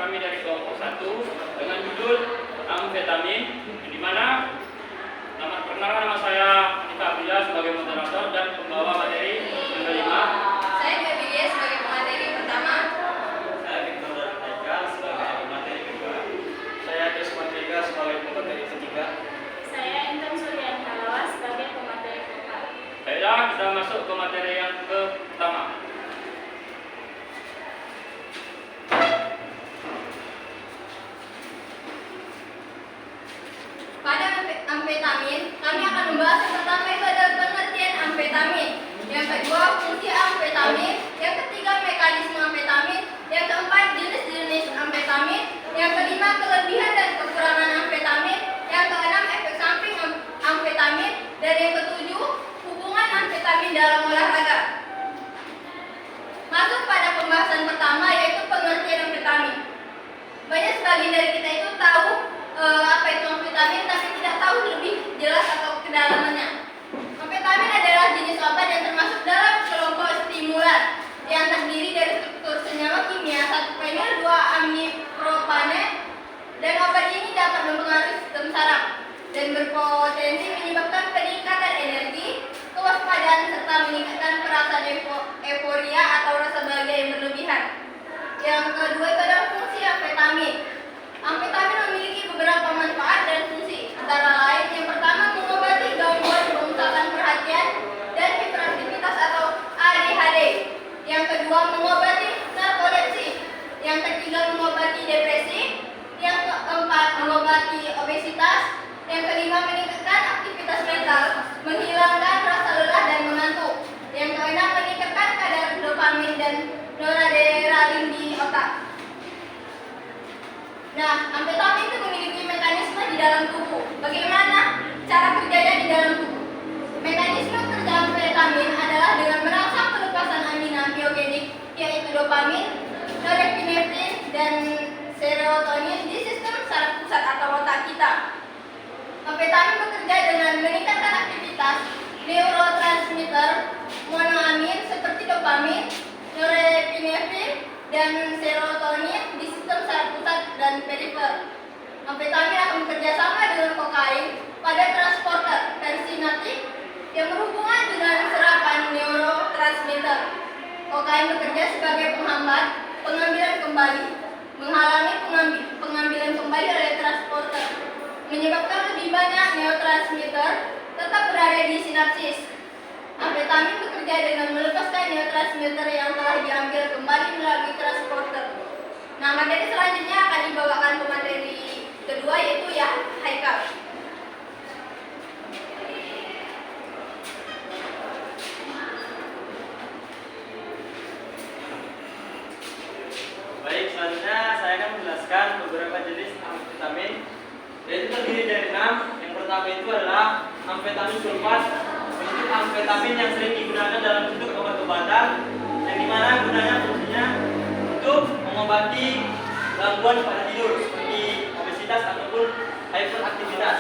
kami dari kelompok 1 dengan judul amfetamin, di mana perkenalkan nama saya Nika Abdillah sebagai moderator dan pembawa materi yang kelima. Saya Gabriel sebagai pemateri pertama. Saya Victor Darmaika sebagai pemateri kedua. Saya Chris Matrika sebagai pemateri ketiga. Saya Intan Suryan Halawa sebagai pemateri keempat. Baiklah, kita masuk ke materi yang pertama. Pada amfetamin, kami akan membahas yang pertama itu adalah pengertian amfetamin. Yang kedua, fungsi amfetamin. Yang ketiga, mekanisme amfetamin. Yang keempat, jenis-jenis amfetamin. Yang kelima, kelebihan dan kekurangan amfetamin. Yang keenam, efek samping amfetamin. Dan yang ketujuh, hubungan amfetamin dalam olahraga. Masuk pada pembahasan pertama, yaitu pengertian amfetamin. Banyak sebagian dari kita itu tahu apa itu amfetamin, tapi tidak tahu lebih jelas atau kedalamannya. Amfetamin adalah jenis obat yang termasuk dalam kelompok stimulan yang terdiri dari struktur senyawa kimia 1-fenil 2-amipropane, dan obat ini dapat mempengaruhi sistem saraf dan berpotensi menyebabkan peningkatan energi, kewaspadaan, serta meningkatkan perasaan euforia atau rasa bahagia yang berlebihan. Yang kedua itu adalah fungsi amfetamin. Amfetamin memiliki beberapa manfaat dan fungsi, antara lain yang pertama mengobati gangguan pemusatan perhatian dan hiperaktivitas atau ADHD. Yang kedua mengobati narkolepsi. Yang ketiga mengobati depresi. Yang keempat mengobati obesitas. Yang kelima meningkatkan aktivitas mental, menghilangkan rasa lelah dan mengantuk. Yang keenam meningkatkan kadar dopamin dan noradrenalin di otak. Nah, amfetamin itu memiliki mekanisme di dalam tubuh. Bagaimana cara kerjanya di dalam tubuh? Mekanisme kerja amfetamin adalah dengan merangsang pelepasan amina biogenik, yaitu dopamin, norepinefrin, dan serotonin di sistem saraf pusat atau otak kita. Amfetamin bekerja dengan meningkatkan aktivitas neurotransmitter monoamin seperti dopamin, norepinefrin, dan serotonin di sistem saraf pusat dan perifer. Amfetamin akan bekerja sama dengan kokain pada transporter persinatik yang berhubungan dengan serapan neurotransmitter. Kokain bekerja sebagai penghambat pengambilan kembali, menghalangi pengambilan kembali oleh transporter, menyebabkan lebih banyak neurotransmitter tetap berada di sinapsis. Amfetamin bekerja dengan melepaskan neurotransmitter yang telah diambil kembali melalui transporter. Nah, materi selanjutnya akan dibawakan pemateri kedua, yaitu ya Haikal. Baik, selanjutnya saya akan menjelaskan beberapa jenis amfetamin, yaitu terdiri dari 6. Yang pertama itu adalah amfetamin sulfat. Bentuk amfetamin yang sering digunakan dalam bentuk obat-obatan, yang dimana gunanya fungsinya untuk mengobati gangguan pada tidur seperti obesitas ataupun hiperaktivitas.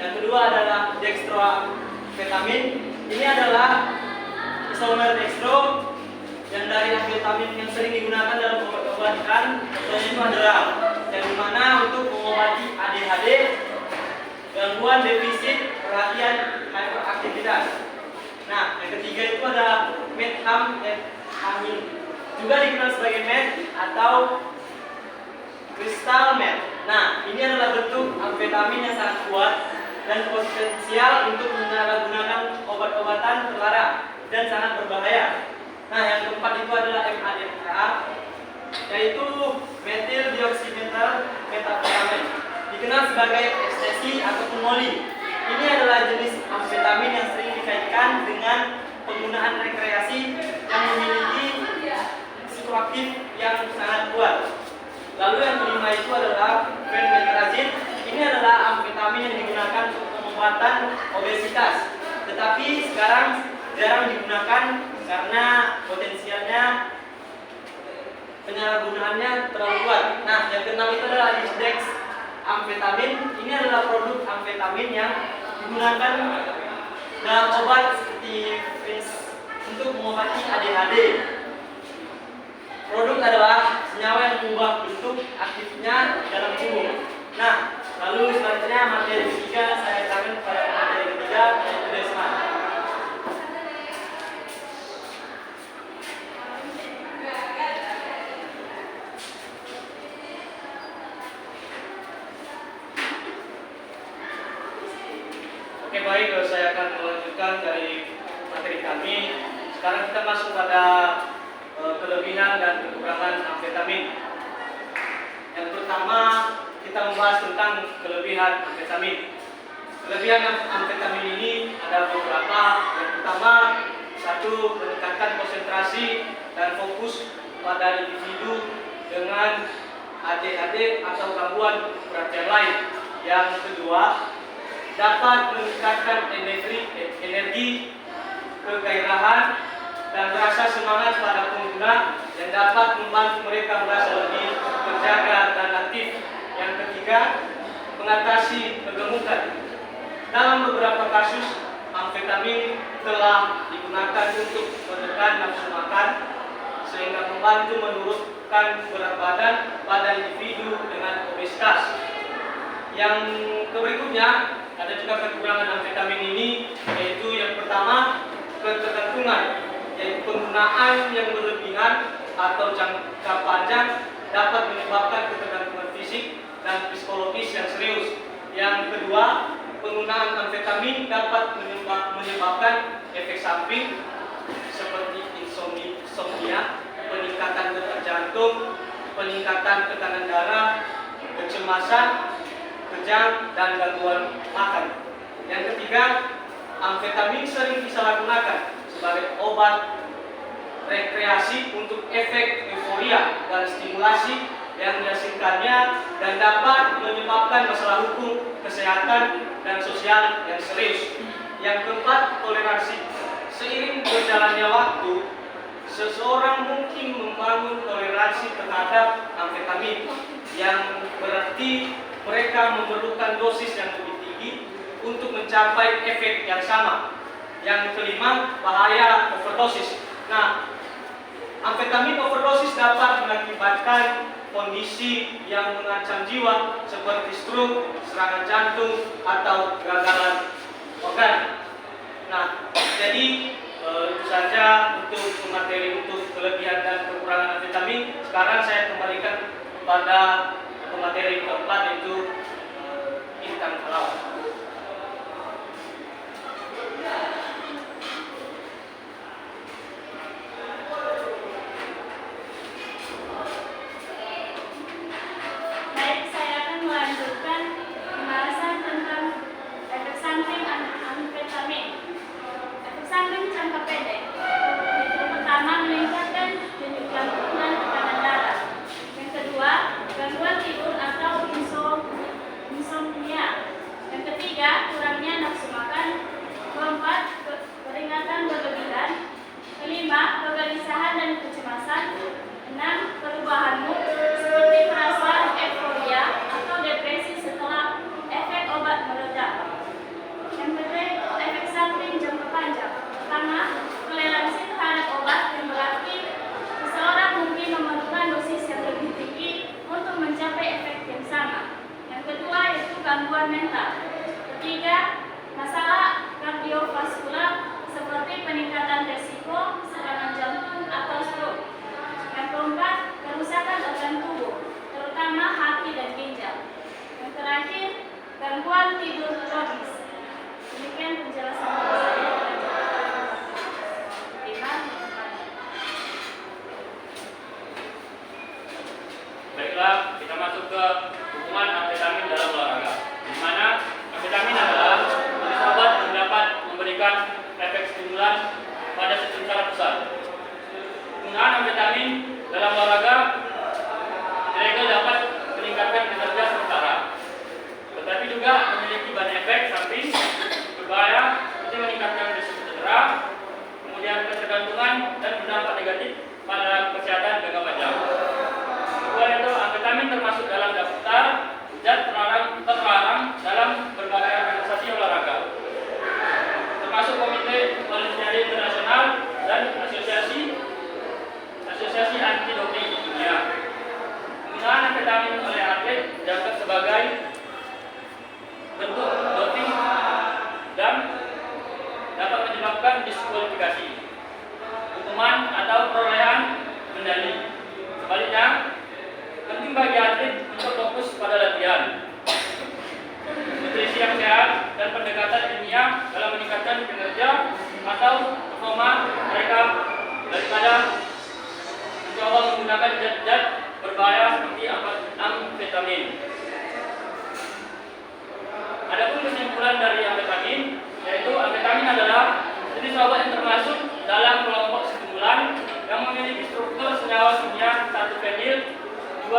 Yang kedua adalah dextroamfetamin. Ini adalah isomer dextro yang dari amfetamin yang sering digunakan dalam obat-obatan. Contohnya itu adalah yang dimana untuk mengobati ADHD, gangguan defisit perhatian, hiperaktivitas. Nah, yang ketiga itu ada methamphetamine, juga dikenal sebagai meth atau crystal meth. Nah, ini adalah bentuk amfetamin yang sangat kuat dan potensial untuk menyalahgunakan obat-obatan terlarang dan sangat berbahaya. Nah, yang keempat itu adalah MADMA, yaitu metil dioksimetamfetamin, dikenal sebagai ekstasi ataupun moli. Ini adalah jenis amfetamin yang sering dikaitkan dengan penggunaan rekreasi yang memiliki psikoaktif yang sangat kuat. Lalu yang kelima itu adalah fenmetrazin. Ini adalah amfetamin yang digunakan untuk pengobatan obesitas, tetapi sekarang jarang digunakan karena potensialnya penyalahgunaannya terlalu kuat. Nah, yang keenam itu adalah Isdex amfetamin. Ini adalah produk amfetamin yang digunakan dalam obat seperti untuk mengobati ADHD. Produk adalah senyawa yang mengubah bentuk aktifnya dalam tubuh. Nah, lalu selanjutnya materi ketiga saya tangan kepada materi ketiga yaitu Desman. Oke baik, saya akan melanjutkan dari materi kami. Sekarang kita masuk pada kelebihan dan kekurangan amfetamin. Yang pertama kita membahas tentang kelebihan amfetamin. Kelebihan amfetamin ini ada beberapa. Yang pertama, satu, meningkatkan konsentrasi dan fokus pada individu dengan ADHD atau gangguan perhatian lain. Yang kedua, dapat meningkatkan energi, kegairahan, dan rasa semangat pada pengguna yang dapat membantu mereka merasa lebih terjaga dan aktif. Yang ketiga, mengatasi kegemukan. Dalam beberapa kasus, amfetamin telah digunakan untuk menekan nafsu makan sehingga membantu menurunkan berat badan pada individu dengan obesitas. Yang berikutnya, ada juga kekurangan amfetamin ini, yaitu yang pertama, ketergantungan, yaitu penggunaan yang berlebihan atau jangka panjang dapat menyebabkan ketergantungan fisik dan psikologis yang serius. Yang kedua, penggunaan amfetamin dapat menyebabkan efek samping seperti insomnia, peningkatan detak jantung, peningkatan tekanan darah, kecemasan, kejang, dan gangguan makan. Yang ketiga, amfetamin sering disalahgunakan sebagai obat rekreasi untuk efek euforia dan stimulasi yang dihasilkannya dan dapat menyebabkan masalah hukum, kesehatan, dan sosial yang serius. Yang keempat, toleransi. Seiring berjalannya waktu, seseorang mungkin membangun toleransi terhadap amfetamin, yang berarti mereka memerlukan dosis yang lebih tinggi untuk mencapai efek yang sama. Yang kelima, bahaya overdosis. Nah, amfetamin overdosis dapat mengakibatkan kondisi yang mengancam jiwa seperti stroke, serangan jantung, atau kegagalan organ. Nah, jadi itu saja untuk materi untuk kelebihan dan kekurangan amfetamin. Sekarang saya kembalikan kepada materi keempat, yaitu Intan Halal. Baik, saya akan melanjutkan pembahasan tentang efek samping amfetamin. Efek samping jangka pendek. Yang pertama, meningkatkan denyut jantung dan tekanan darah. Yang kedua, gangguan tidur atau insomnia. Yang ketiga, kurangnya nafsu makan. Keempat, keringatan berlebihan. Kelima, kegelisahan dan kecemasan. Enam, perubahan mood seperti perasaan euforia atau depresi setelah efek obat meredak. Yang kedua, efek samping jangka panjang. Pertama, toleransi terhadap obat, yang berarti seseorang mungkin memerlukan dosis yang lebih tinggi untuk mencapai efek yang sama. Yang kedua, yaitu gangguan mental. Ketiga, masalah kardiovaskular seperti peningkatan resiko serangan jantung atau stroke. Yang keempat, kerusakan organ tubuh, terutama hati dan ginjal. Yang terakhir, gangguan tidur kronis. Demikian penjelasan saya. Terima kasih. Baiklah, kita masuk ke hubungan amfetamin dalam olahraga. Di mana amfetamin adalah jenis obat yang dapat memberikan efek stimulan pada sistem saraf pusat. Penggunaan amfetamin dalam olahraga ilegal dapat meningkatkan kinerja sementara, tetapi juga memiliki banyak efek samping berbahaya seperti meningkatkan risiko cedera, kemudian ketergantungan, dan berdampak negatif pada kesehatan jangka panjang. Kedua itu, amfetamin termasuk dalam daftar zat terlarang dalam berbagai organisasi olahraga, termasuk Komite Olimpiade Internasional dan Asosiasi Anti Doping Dunia. kerja atau performa mereka daripada mencoba menggunakan zat-zat berbahaya seperti amfetamin. Adapun kesimpulan dari amfetamin, yaitu amfetamin adalah jenis obat yang termasuk dalam kelompok stimulan yang memiliki struktur senyawa kimia 1 fenil, 2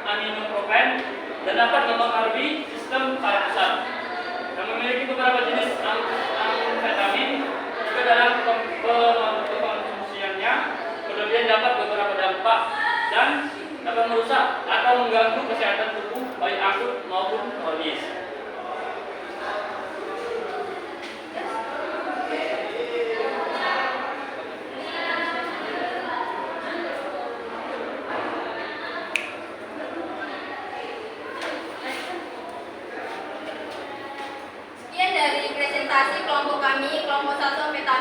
aminopropen dan dapat mempengaruhi sistem saraf pusat. Yang memiliki beberapa jenis amfetamin juga dalam pengkonsumsiannya berlebihan dapat beberapa dampak dan dapat merusak atau mengganggu kesehatan tubuh baik akut maupun kronis. Sekian dari presentasi kelompok kami, kelompok 1 amfetamin.